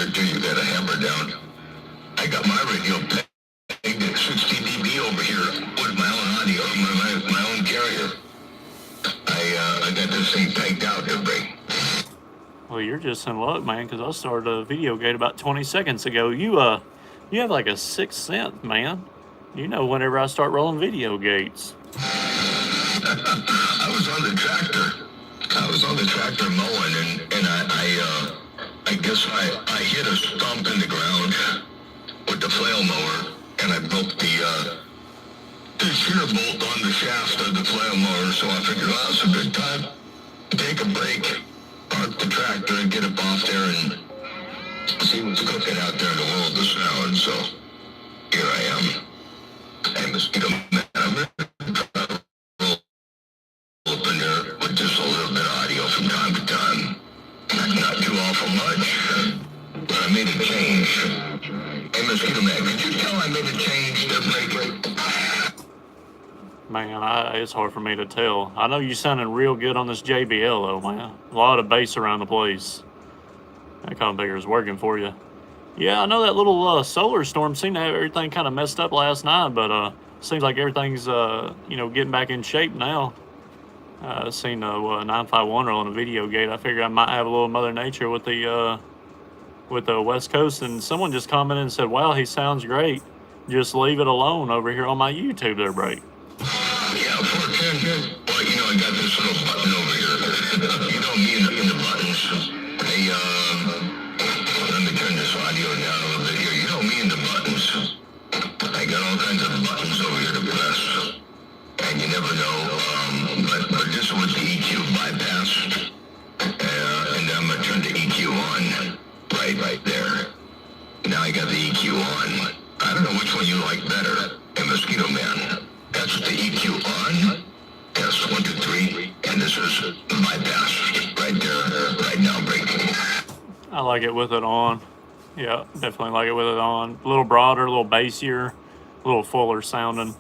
there too. You got a hammer down. I got my radio pegged at 60 dB over here with my own audio, my own carrier. I got this thing pegged out to break. Well, you're just in luck, man, because I started a video gate about 20 seconds ago. You have like a sixth sense, man. You know whenever I start rolling video gates. I was on the tractor mowing, and I guess I hit a stump in the ground with the flail mower, and I broke the shear bolt on the shaft of the flail mower, so I figured, well, it's a good time to take a break, park the tractor, and get up off there and see what's cooking out there in the world of sound. So here I am. Hey, Mosquito Man, I'm going to roll up in there with just a little bit of audio from time to time. Not too awful much, but I made a change. Hey, Mosquito Man, could you tell I made a change to break it? Man, it's hard for me to tell. I know you sounding real good on this JBL, though, man. A lot of bass around the place. That configure is working for you. Yeah, I know that little solar storm seemed to have everything kind of messed up last night, but seems like everything's, getting back in shape now. Seen 951 on a video gate. I figured I might have a little Mother Nature with the West Coast, and someone just commented and said, wow, he sounds great. Just leave it alone over here on my YouTube there, Break. Yeah, 410. Well, I got this little button over here. Me in the buttons. Hey, let me turn this audio down a little bit here. Me in the buttons. I got all kinds of buttons over here to press. And you never know. But this was the EQ bypassed. And I'm going to turn the EQ on. Right there. Now I got the EQ on. I don't know which one you like better. Hey, Mosquito Man. That's the EQ on. Test 1, 2, 3. And this is bypassed. Right there. Right now, breaking. I like it with it on. Yeah, definitely like it with it on. A little broader, a little bassier, a little fuller sounding.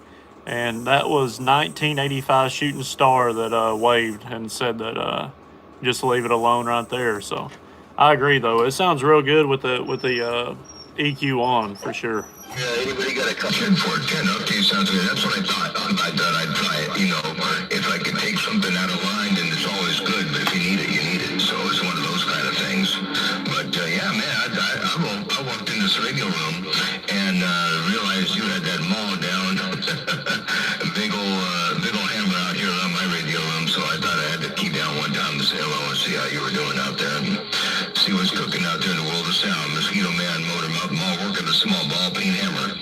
And that was 1985 Shooting Star that waved and said that just leave it alone right there. So I agree, though. It sounds real good with the EQ on for sure. Yeah, anybody got a custom 410 update sounds good. That's what I thought. I thought I'd try it. If I could take something out of line, then it's always good. But if you need it, you need it. So it's one of those kind of things. But yeah, man, I walked in this radio room and realized you had that mall down. A big old hammer out here around my radio room. So I thought I had to key down one time to say hello and see how you were doing out there and see what's cooking out there in the world of sound. Mosquito Man, motor mouth, mall working a small ball peen hammer,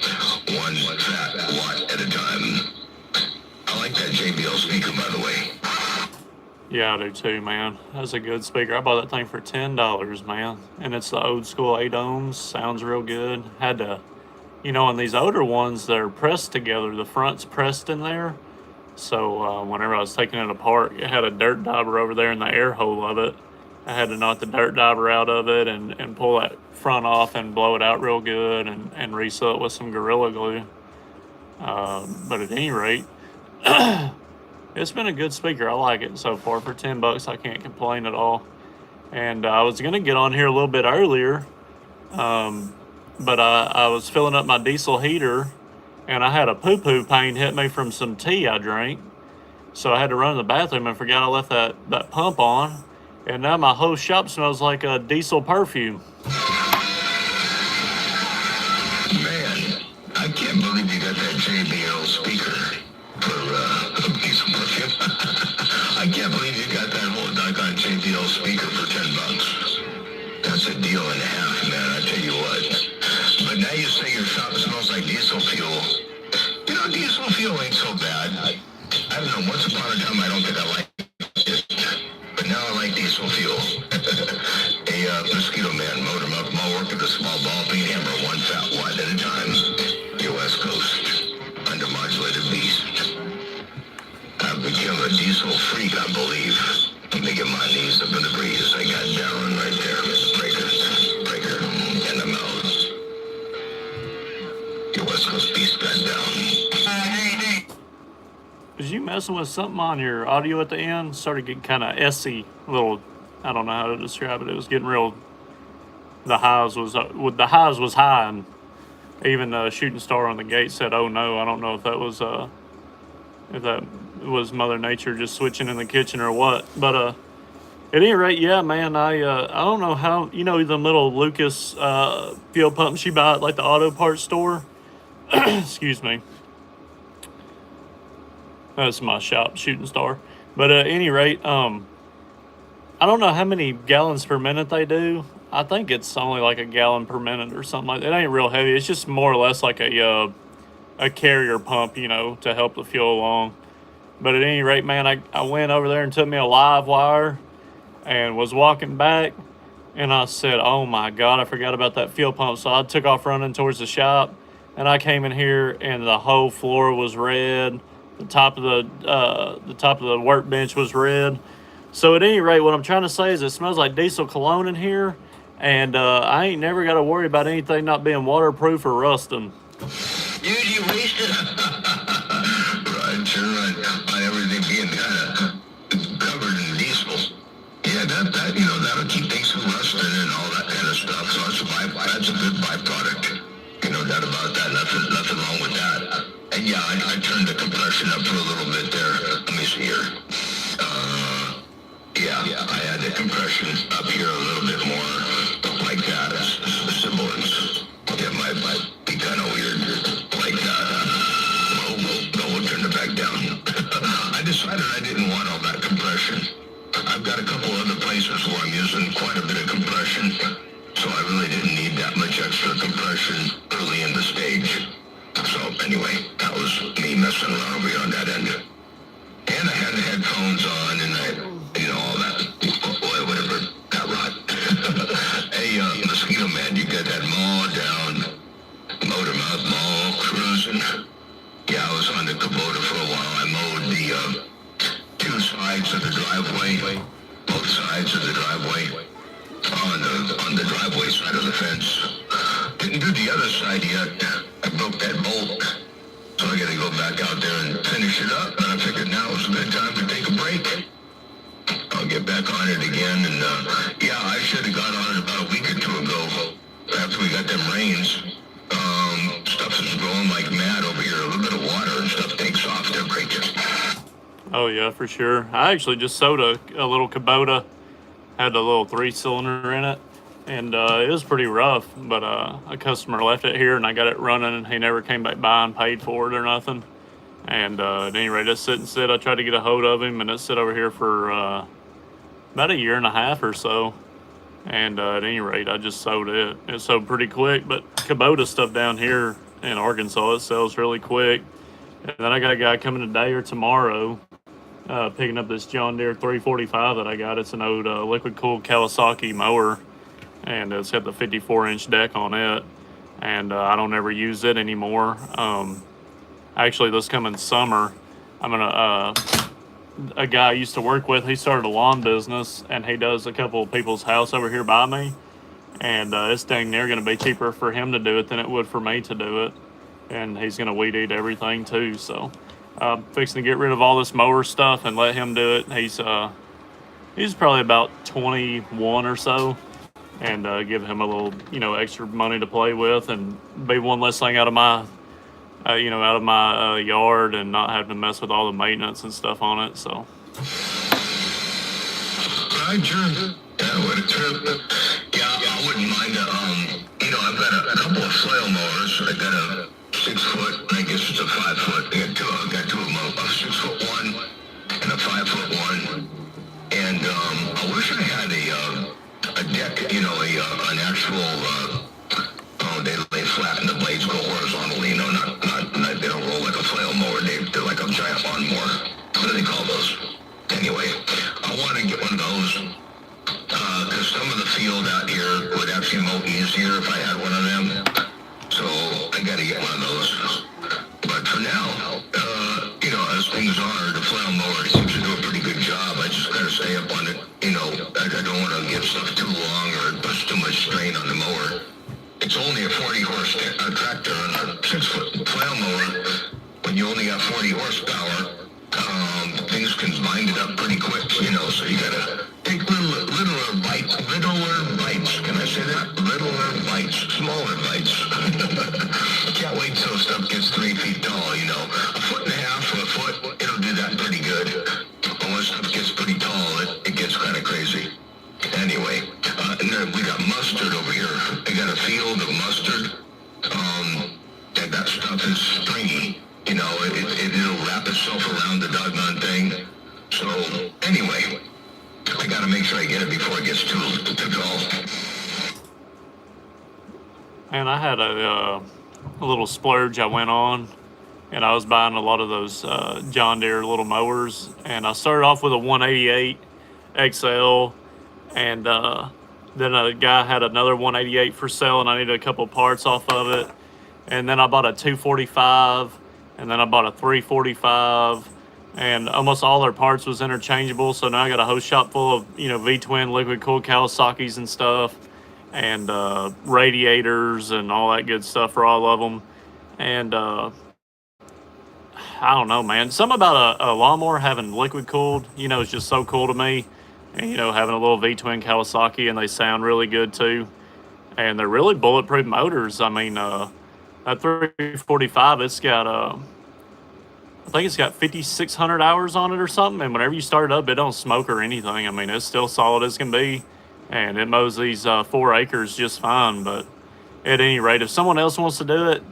one fat watt at a time. I like that JBL speaker, by the way. Yeah, I do too, man. That's a good speaker. I bought that thing for $10, man. And it's the old school 8 ohms. Sounds real good. Had to, on these older ones, they're pressed together. The front's pressed in there. So whenever I was taking it apart, it had a dirt dauber over there in the air hole of it. I had to knock the dirt dauber out of it and pull that front off and blow it out real good and reseal it with some Gorilla Glue. But at any rate, it's been a good speaker. I like it so far. For $10, I can't complain at all. And I was going to get on here a little bit earlier, but I was filling up my diesel heater, and I had a poo-poo pain hit me from some tea I drank. So I had to run to the bathroom and forgot I left that pump on. And now my whole shop smells like a diesel perfume. Man, I can't believe you got that JBL speaker for diesel perfume. I can't believe you got that whole doggone JBL speaker for $10. That's a deal and a half, man, I tell you what. But now you say your shop smells like diesel fuel. Diesel fuel ain't so bad. I don't know, once upon a time I don't think I liked it. But now I like diesel fuel. A Mosquito Man, motor mouth, mall work with a small ball peen hammer, one fat watt at a time. Your West Coast, undermodulated beast. I've become a diesel freak, I believe. Let me get my knees up in the breeze. I got Darren right there. Breaker, in the mouth. Your West Coast beast got down. Was you messing with something on your audio at the end? Started getting kind of essy, little, I don't know how to describe it. It was getting real the highs was high, and even Shooting Star on the gate said, "Oh no." I don't know if that was Mother Nature just switching in the kitchen or what, but at any rate, yeah, man, I don't know how, the little Lucas fuel pumps you buy at like the auto parts store. Excuse me. That's my shop, Shooting Star. But at any rate, I don't know how many gallons per minute they do. I think it's only like a gallon per minute or something like that. It ain't real heavy. It's just more or less like a carrier pump, to help the fuel along. But at any rate, man, I went over there and took me a live wire and was walking back, and I said, "Oh my God, I forgot about that fuel pump." So I took off running towards the shop, and I came in here, and the whole floor was red. The top of the workbench was red. So at any rate, what I'm trying to say is it smells like diesel cologne in here, and I ain't never got to worry about anything not being waterproof or rusting. Dude, you wasted. Right, sure, right. On everything being kind of covered in diesel. Yeah, that'll keep things from rusting and all that kind of stuff. So that's a good byproduct. No doubt about that. Nothing wrong with that. And yeah, I turned the compression up for a little bit there. Let me see here. Yeah, I had the compression up here a little bit more, like that. Sibilance. Yeah, might be kind of weird, like that. We'll turn it back down. I decided I didn't want all that compression. I've got a couple other places where I'm using quite a bit of compression, so I really didn't need that much extra compression early in the stage. So anyway, that was me messing around over here on that end. And I had the headphones on, and all that, whatever, that rot. Hey, Mosquito Man, you got that mall down, Motor Mouth Mall, cruising? Yeah, I was on the Kubota for a while. I mowed the two sides of the driveway, both sides of the driveway, on the driveway side of the fence. Didn't do the other side yet. I broke that bolt, so I gotta go back out there and finish it up. And I figured now was a good time to take a break. I'll get back on it again, and yeah, I should have got on it about a week or two ago. After we got them rains, stuff is growing like mad over here. A little bit of water and stuff takes off. They're great. Oh yeah, for sure. I actually just sold a little Kubota. Had a little 3-cylinder in it, and it was pretty rough. But a customer left it here, and I got it running, and he never came back by and paid for it or nothing. And at any rate, it sit. I tried to get a hold of him, and it sit over here for about a year and a half or so. And at any rate, I just sold it. It sold pretty quick, but Kubota stuff down here in Arkansas, it sells really quick. And then I got a guy coming today or tomorrow picking up this John Deere 345 that I got. It's an old liquid-cooled Kawasaki mower, and it's got the 54-inch deck on it. And I don't ever use it anymore. Actually, this coming summer, I'm gonna a guy I used to work with. He started a lawn business, and he does a couple of people's house over here by me. And it's dang near gonna be cheaper for him to do it than it would for me to do it. And he's gonna weed eat everything too. So I'm fixing to get rid of all this mower stuff and let him do it. He's probably about 21 or so, and give him a little extra money to play with, and be one less thing out of my yard, and not having to mess with all the maintenance and stuff on it. So. Right, sure. Yeah, what a trip. Yeah, I wouldn't mind. I've got a couple of flail mowers. I got a 6-foot, I guess it's a 5-foot. I got two of them, a 6-foot one and a 5-foot one. And I wish I had a deck, an actual. They lay flat and the blades go horizontally. Not they don't roll like a flail mower. They're like a giant lawnmower. What do they call those? Anyway, I want to get one of those because some of the field out here would actually mow easier if I had one of them. So I got to get one of those. But for now, as things are, the flail mower seems to do a pretty good job. I just got to stay up on it. I don't want to give stuff too long or it puts too much strain on the mower. It's only a 40-horse tractor and a 6-foot flail mower. When you only got 40 horsepower, things can bind it up pretty quick, so you gotta take littler bites. Can I say that? bites, smaller bites. Can't wait till stuff gets 3 feet tall, you know. A foot and a half or a foot, it'll do that pretty good. But when stuff gets pretty tall, it gets kind of crazy. Anyway, and then we got mustard over here. I got a field of mustard. And that stuff is stringy. You know, it'll wrap itself around the doggone thing. So, anyway, I gotta make sure I get it before it gets too tall. And I had a little splurge I went on, and I was buying a lot of those John Deere little mowers. And I started off with a 188 XL, and then a guy had another 188 for sale, and I needed a couple parts off of it. And then I bought a 245, and then I bought a 345, and almost all their parts was interchangeable. So now I got a hose shop full of, you know, V-twin liquid cooled Kawasaki's and stuff, and radiators and all that good stuff for all of them. And I don't know, man. Something about a lawnmower having liquid cooled, you know, is just so cool to me. And, you know, having a little V-twin Kawasaki, and they sound really good too. And they're really bulletproof motors. I mean, that 345, it's got, I think it's got 5,600 hours on it or something. And whenever you start it up, it don't smoke or anything. I mean, it's still solid as can be. And it mows these 4 acres just fine. But at any rate, if someone else wants to do it,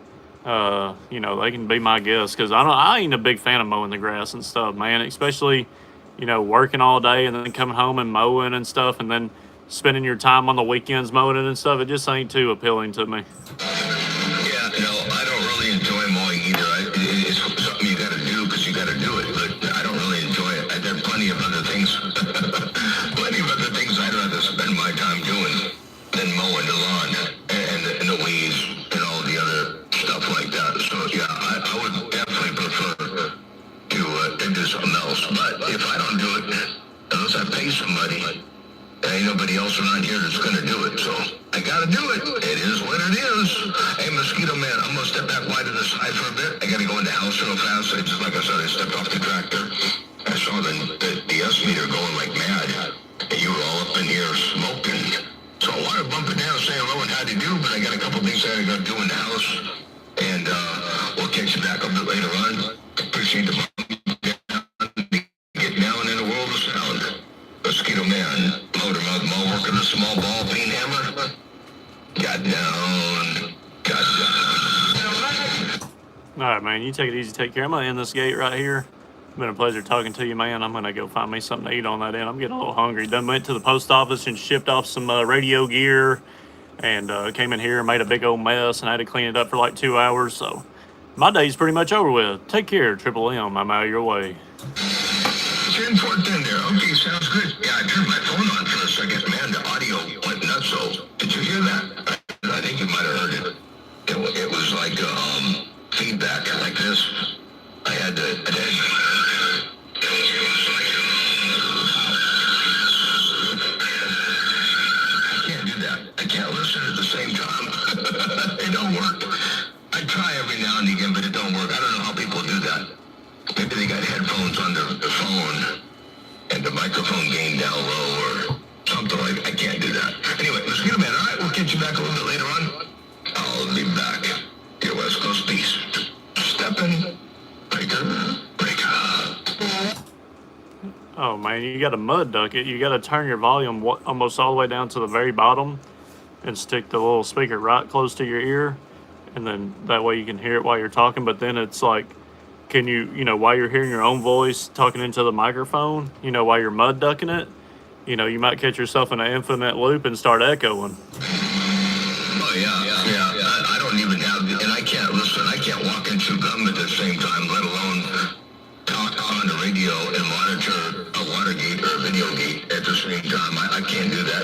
you know, they can be my guest. Because I ain't a big fan of mowing the grass and stuff, man. Especially, you know, working all day and then coming home and mowing and stuff. And then spending your time on the weekends mowing it and stuff. It just ain't too appealing to me. Yeah, no, I don't really enjoy mowing either. It's something you got to do because you got to do it, but I don't really enjoy it. There are plenty of other things, I'd rather spend my time doing than mowing the lawn and the weeds and all the other stuff like that. So yeah, I would definitely prefer to do something else. But if I don't do it, unless I pay somebody, there ain't nobody else around here that's gonna do it, so I gotta do it. It is what it is. Hey, Mosquito Man, I'm gonna step back wide to the side for a bit. I gotta go in the house real fast. Just like I said, I stepped off the tractor. I saw the S-meter going like mad. And you were all up in here smoking. So I wanted to bump it down and say hello and how to do, but I got a couple things that I gotta do in the house. And we'll catch you back a bit later on. Appreciate the bump down. Get down in the world of sound. Mosquito Man, motor mouth mower, working a small ball peen hammer. Got down. All right, man, you take it easy. Take care. I'm going to end this gate right here. It's been a pleasure talking to you, man. I'm going to go find me something to eat on that end. I'm getting a little hungry. Done went to the post office and shipped off some radio gear, and came in here and made a big old mess, and I had to clean it up for like 2 hours. So my day's pretty much over with. Take care, Triple M. I'm out of your way. 10-4 there. Okay, sounds good. Yeah, I turned my phone on for a second, man. The audio went nuts. So did you hear that? I think you might have heard it. It was like feedback like this. I had to. I can't do that. I can't listen at the same time. It don't work. I try every now and again, but it don't work. I don't know how people do that. Maybe they got headphones on the phone and the microphone gain down low or something like that. I can't do that. Anyway, Mosquito Man, all right, we'll get you back a little bit later on. I'll be back. Your West Coast Peace. Stepping. Breaker. Oh, man, you got to mud duck it. You got to turn your volume almost all the way down to the very bottom and stick the little speaker right close to your ear. And then that way you can hear it while you're talking. But then it's like, can you know, while you're hearing your own voice talking into the microphone, you know, while you're mud ducking it, you know, you might catch yourself in an infinite loop and start echoing. Oh, yeah. I don't even have, and I can't listen. I can't walk and chew gum at the same time, let alone talk on the radio and monitor a Watergate or a video gate at the same time. I can't do that.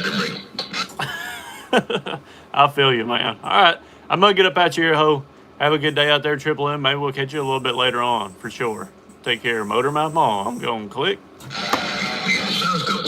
I feel you, man. All right. I'm going to get up at you here, ho. Have a good day out there, Triple M. Maybe we'll catch you a little bit later on, for sure. Take care, Motor Mouth Mall. I'm going to click. Yeah, sounds good.